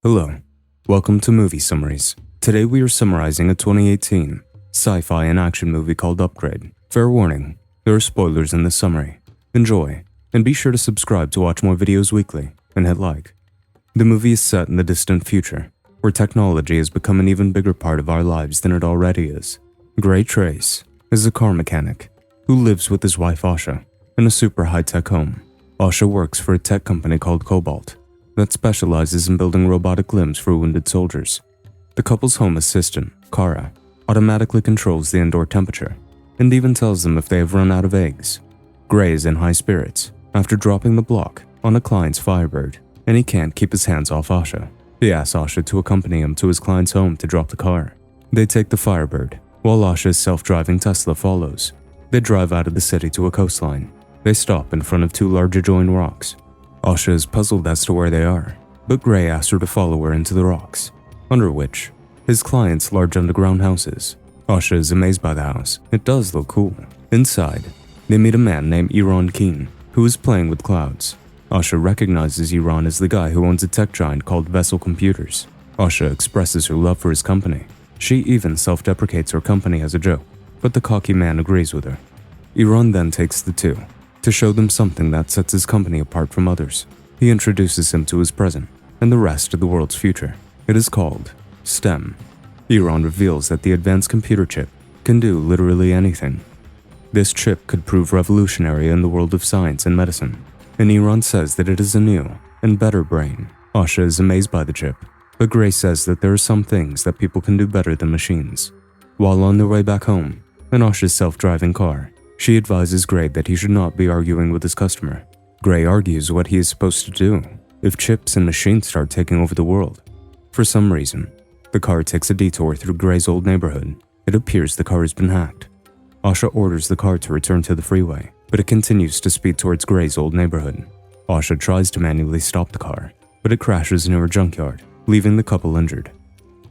Hello, welcome to Movie Summaries. Today we are summarizing a 2018 sci-fi and action movie called Upgrade. Fair warning, there are spoilers in this summary. Enjoy, and be sure to subscribe to watch more videos weekly, and hit like. The movie is set in the distant future, where technology has become an even bigger part of our lives than it already is. Gray Trace is a car mechanic who lives with his wife Asha in a super high-tech home. Asha works for a tech company called Cobalt that specializes in building robotic limbs for wounded soldiers. The couple's home assistant, Kara, automatically controls the indoor temperature and even tells them if they have run out of eggs. Gray is in high spirits after dropping the block on a client's Firebird, and he can't keep his hands off Asha. He asks Asha to accompany him to his client's home to drop the car. They take the Firebird, while Asha's self-driving Tesla follows. They drive out of the city to a coastline. They stop in front of two large adjoining rocks. Asha is puzzled as to where they are, but Gray asks her to follow her into the rocks, under which his client's large underground house is. Asha is amazed by the house. It does look cool. Inside, they meet a man named Iran Keen, who is playing with clouds. Asha recognizes Iran as the guy who owns a tech giant called Vessel Computers. Asha expresses her love for his company. She even self-deprecates her company as a joke, but the cocky man agrees with her. Iran then takes the two to show them something that sets his company apart from others. He introduces him to his present and the rest of the world's future. It is called STEM. Iran reveals that the advanced computer chip can do literally anything. This chip could prove revolutionary in the world of science and medicine, and Iran says that it is a new and better brain. Asha is amazed by the chip, but Gray says that there are some things that people can do better than machines. While on their way back home, in Asha's self-driving car, she advises Gray that he should not be arguing with his customer. Gray argues what he is supposed to do if chips and machines start taking over the world. For some reason, the car takes a detour through Gray's old neighborhood. It appears the car has been hacked. Asha orders the car to return to the freeway, but it continues to speed towards Gray's old neighborhood. Asha tries to manually stop the car, but it crashes near a junkyard, leaving the couple injured.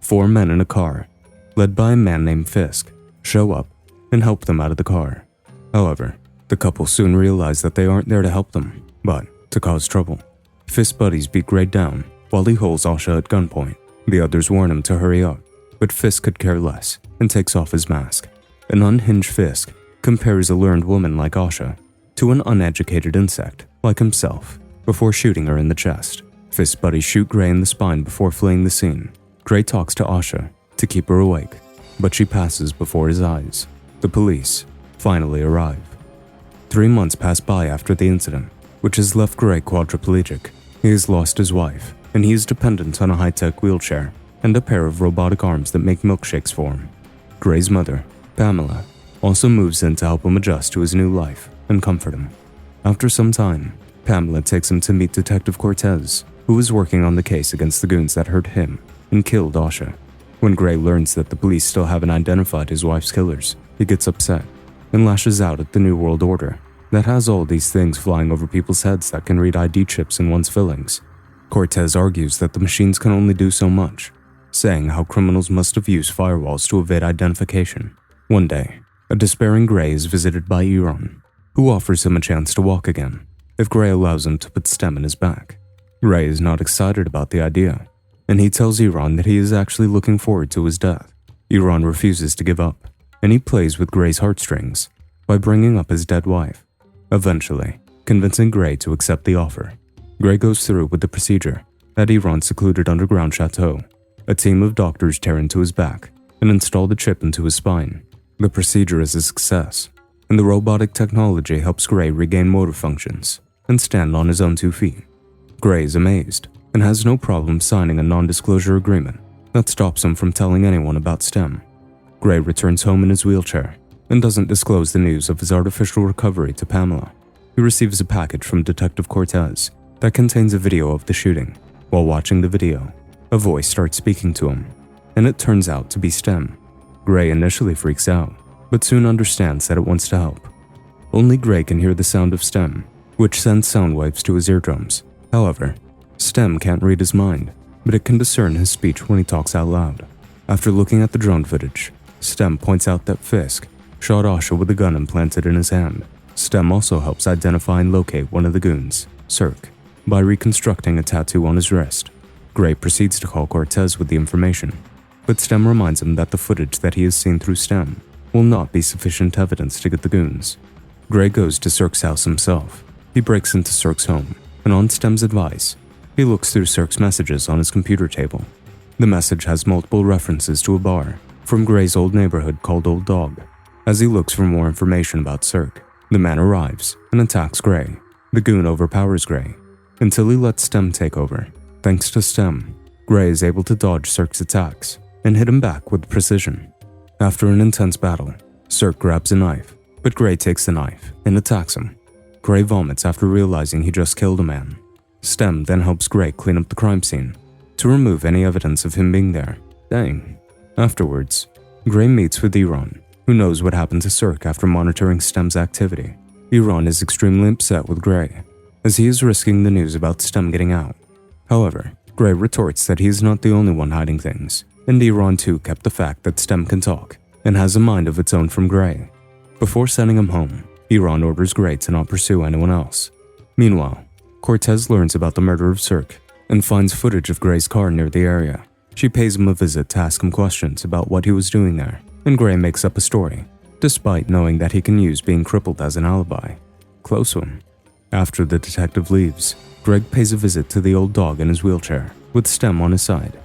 4 men in a car, led by a man named Fisk, show up and help them out of the car. However, the couple soon realize that they aren't there to help them, but to cause trouble. Fisk's buddies beat Gray down while he holds Asha at gunpoint. The others warn him to hurry up, but Fisk could care less and takes off his mask. An unhinged Fisk compares a learned woman like Asha to an uneducated insect like himself before shooting her in the chest. Fisk's buddies shoot Gray in the spine before fleeing the scene. Gray talks to Asha to keep her awake, but she passes before his eyes. The police finally arrive. 3 months pass by after the incident, which has left Gray quadriplegic. He has lost his wife, and he is dependent on a high-tech wheelchair and a pair of robotic arms that make milkshakes for him. Gray's mother, Pamela, also moves in to help him adjust to his new life and comfort him. After some time, Pamela takes him to meet Detective Cortez, who is working on the case against the goons that hurt him and killed Asha. When Gray learns that the police still haven't identified his wife's killers, he gets upset and lashes out at the New World Order that has all these things flying over people's heads that can read ID chips in one's fillings. Cortez argues that the machines can only do so much, saying how criminals must have used firewalls to evade identification. One day, a despairing Gray is visited by Iran, who offers him a chance to walk again if Gray allows him to put STEM in his back. Gray is not excited about the idea, and he tells Iran that he is actually looking forward to his death. Iran refuses to give up, and he plays with Gray's heartstrings by bringing up his dead wife, eventually convincing Gray to accept the offer. Gray goes through with the procedure at Iran's secluded underground chateau. A team of doctors tear into his back and install the chip into his spine. The procedure is a success, and the robotic technology helps Gray regain motor functions and stand on his own 2 feet. Gray is amazed and has no problem signing a non-disclosure agreement that stops him from telling anyone about STEM. Gray returns home in his wheelchair and doesn't disclose the news of his artificial recovery to Pamela. He receives a package from Detective Cortez that contains a video of the shooting. While watching the video, a voice starts speaking to him, and it turns out to be STEM. Gray initially freaks out, but soon understands that it wants to help. Only Gray can hear the sound of STEM, which sends sound waves to his eardrums. However, STEM can't read his mind, but it can discern his speech when he talks out loud. After looking at the drone footage, STEM points out that Fisk shot Asha with a gun implanted in his hand. STEM also helps identify and locate one of the goons, Cirque, by reconstructing a tattoo on his wrist. Gray proceeds to call Cortez with the information, but Stem reminds him that the footage that he has seen through Stem will not be sufficient evidence to get the goons. Gray goes to Cirque's house himself. He breaks into Cirque's home, and on Stem's advice, he looks through Cirque's messages on his computer table. The message has multiple references to a bar from Gray's old neighborhood called Old Dog. As he looks for more information about Cirque, the man arrives and attacks Gray. The goon overpowers Gray until he lets Stem take over. Thanks to Stem, Gray is able to dodge Cirque's attacks and hit him back with precision. After an intense battle, Cirque grabs a knife, but Gray takes the knife and attacks him. Gray vomits after realizing he just killed a man. Stem then helps Gray clean up the crime scene to remove any evidence of him being there. Dang. Afterwards, Gray meets with Iran, who knows what happened to Cirque after monitoring Stem's activity. Iran is extremely upset with Gray, as he is risking the news about Stem getting out. However, Gray retorts that he is not the only one hiding things, and Iran too kept the fact that Stem can talk and has a mind of its own from Gray. Before sending him home, Iran orders Gray to not pursue anyone else. Meanwhile, Cortez learns about the murder of Cirque and finds footage of Gray's car near the area. She pays him a visit to ask him questions about what he was doing there, and Gray makes up a story, despite knowing that he can use being crippled as an alibi. Close one. After the detective leaves, Greg pays a visit to the Old Dog in his wheelchair, with Stem on his side.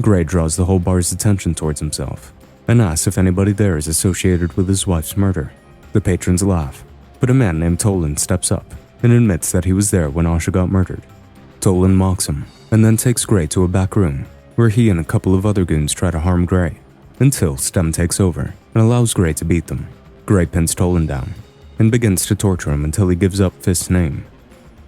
Gray draws the whole bar's attention towards himself, and asks if anybody there is associated with his wife's murder. The patrons laugh, but a man named Tolan steps up and admits that he was there when Asha got murdered. Tolan mocks him, and then takes Gray to a back room, where he and a couple of other goons try to harm Gray, until Stem takes over and allows Gray to beat them. Gray pins Tolan down, and begins to torture him until he gives up Fist's name.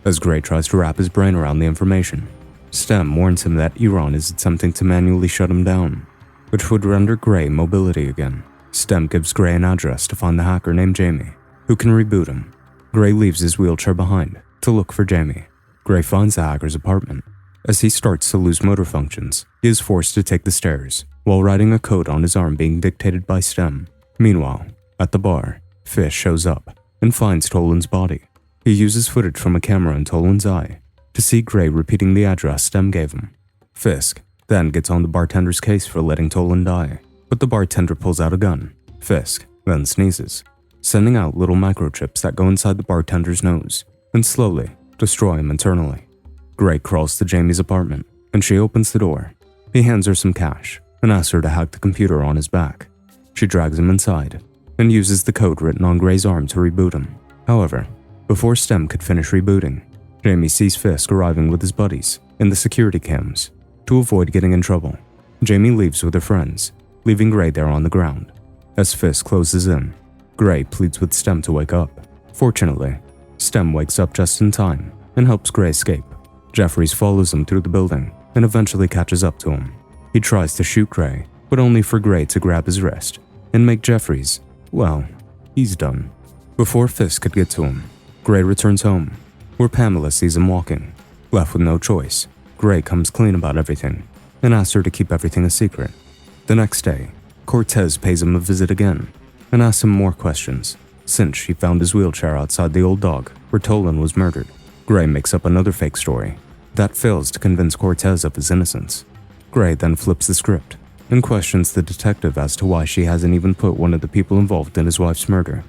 As Gray tries to wrap his brain around the information, Stem warns him that Iran is attempting to manually shut him down, which would render Gray mobility again. Stem gives Gray an address to find the hacker named Jamie, who can reboot him. Gray leaves his wheelchair behind to look for Jamie. Gray finds the hacker's apartment. As he starts to lose motor functions, he is forced to take the stairs, while writing a code on his arm being dictated by Stem. Meanwhile, at the bar, Fish shows up and finds Tolan's body. He uses footage from a camera in Tolan's eye to see Gray repeating the address Stem gave him. Fisk then gets on the bartender's case for letting Tolan die, but the bartender pulls out a gun. Fisk then sneezes, sending out little microchips that go inside the bartender's nose and slowly destroy him internally. Gray crawls to Jamie's apartment, and she opens the door. He hands her some cash and asks her to hack the computer on his back. She drags him inside and uses the code written on Gray's arm to reboot him. However, before Stem could finish rebooting, Jamie sees Fisk arriving with his buddies in the security cams. To avoid getting in trouble, Jamie leaves with her friends, leaving Gray there on the ground. As Fisk closes in, Gray pleads with Stem to wake up. Fortunately, Stem wakes up just in time and helps Gray escape. Jeffries follows him through the building and eventually catches up to him. He tries to shoot Gray, but only for Gray to grab his wrist and make Jeffries, well, he's done. Before Fisk could get to him, Gray returns home, where Pamela sees him walking. Left with no choice, Gray comes clean about everything and asks her to keep everything a secret. The next day, Cortez pays him a visit again and asks him more questions, since she found his wheelchair outside the Old Dog where Tolan was murdered. Gray makes up another fake story that fails to convince Cortez of his innocence. Gray then flips the script and questions the detective as to why she hasn't even put one of the people involved in his wife's murder.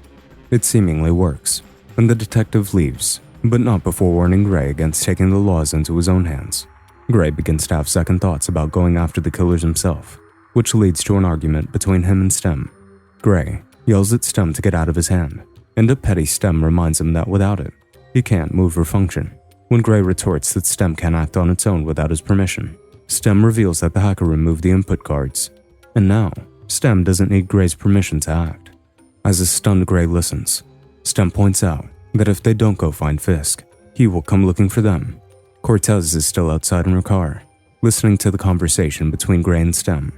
It seemingly works, and the detective leaves, but not before warning Gray against taking the laws into his own hands. Gray begins to have second thoughts about going after the killers himself, which leads to an argument between him and Stem. Gray yells at Stem to get out of his hand, and a petty Stem reminds him that without it, he can't move or function. When Gray retorts that Stem can act on its own without his permission, Stem reveals that the hacker removed the input cards, and now, Stem doesn't need Gray's permission to act. As a stunned Gray listens, Stem points out that if they don't go find Fisk, he will come looking for them. Cortez is still outside in her car, listening to the conversation between Gray and Stem.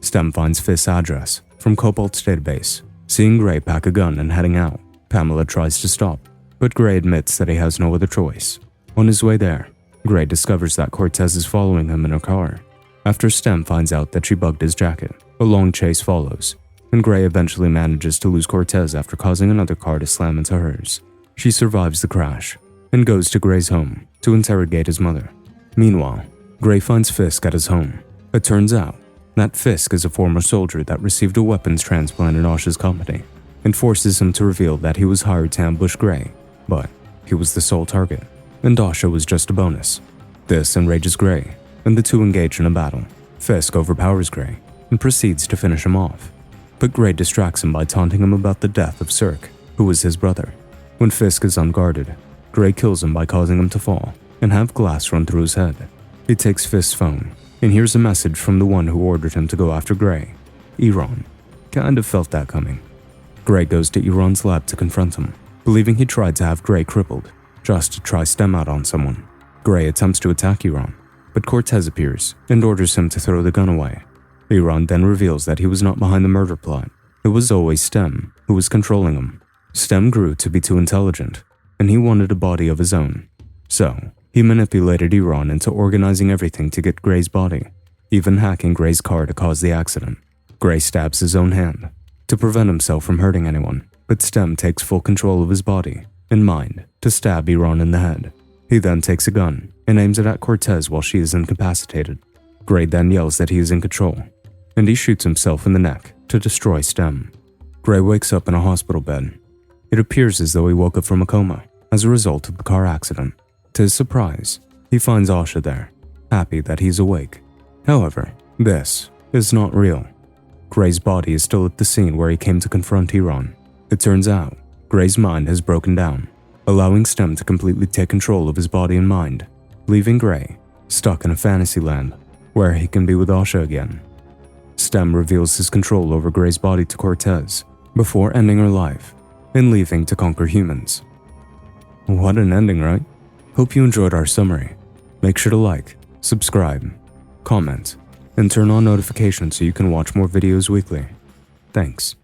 Stem finds Fisk's address from Cobalt's database. Seeing Gray pack a gun and heading out, Pamela tries to stop, but Gray admits that he has no other choice. On his way there, Gray discovers that Cortez is following him in her car. After Stem finds out that she bugged his jacket, a long chase follows, and Gray eventually manages to lose Cortez after causing another car to slam into hers. She survives the crash and goes to Gray's home to interrogate his mother. Meanwhile, Gray finds Fisk at his home. It turns out that Fisk is a former soldier that received a weapons transplant in Asha's company and forces him to reveal that he was hired to ambush Gray, but he was the sole target, and Asha was just a bonus. This enrages Gray, and the two engage in a battle. Fisk overpowers Gray and proceeds to finish him off, but Gray distracts him by taunting him about the death of Cirque, who was his brother. When Fisk is unguarded, Gray kills him by causing him to fall and have glass run through his head. He takes Fisk's phone and hears a message from the one who ordered him to go after Gray, Iran. Kind of felt that coming. Gray goes to Iran's lab to confront him, believing he tried to have Gray crippled, just to try stem out on someone. Gray attempts to attack Iran, but Cortez appears and orders him to throw the gun away. Iran then reveals that he was not behind the murder plot. It was always Stem who was controlling him. Stem grew to be too intelligent, and he wanted a body of his own. So, he manipulated Iran into organizing everything to get Gray's body, even hacking Gray's car to cause the accident. Gray stabs his own hand to prevent himself from hurting anyone, but Stem takes full control of his body and mind to stab Iran in the head. He then takes a gun and aims it at Cortez while she is incapacitated. Gray then yells that he is in control, and he shoots himself in the neck to destroy Stem. Gray wakes up in a hospital bed. It appears as though he woke up from a coma as a result of the car accident. To his surprise, he finds Asha there, happy that he's awake. However, this is not real. Gray's body is still at the scene where he came to confront Iran. It turns out, Gray's mind has broken down, allowing Stem to completely take control of his body and mind, leaving Gray stuck in a fantasy land where he can be with Asha again. Stem reveals his control over Gray's body to Cortez before ending her life and leaving to conquer humans. What an ending, right? Hope you enjoyed our summary. Make sure to like, subscribe, comment, and turn on notifications so you can watch more videos weekly. Thanks.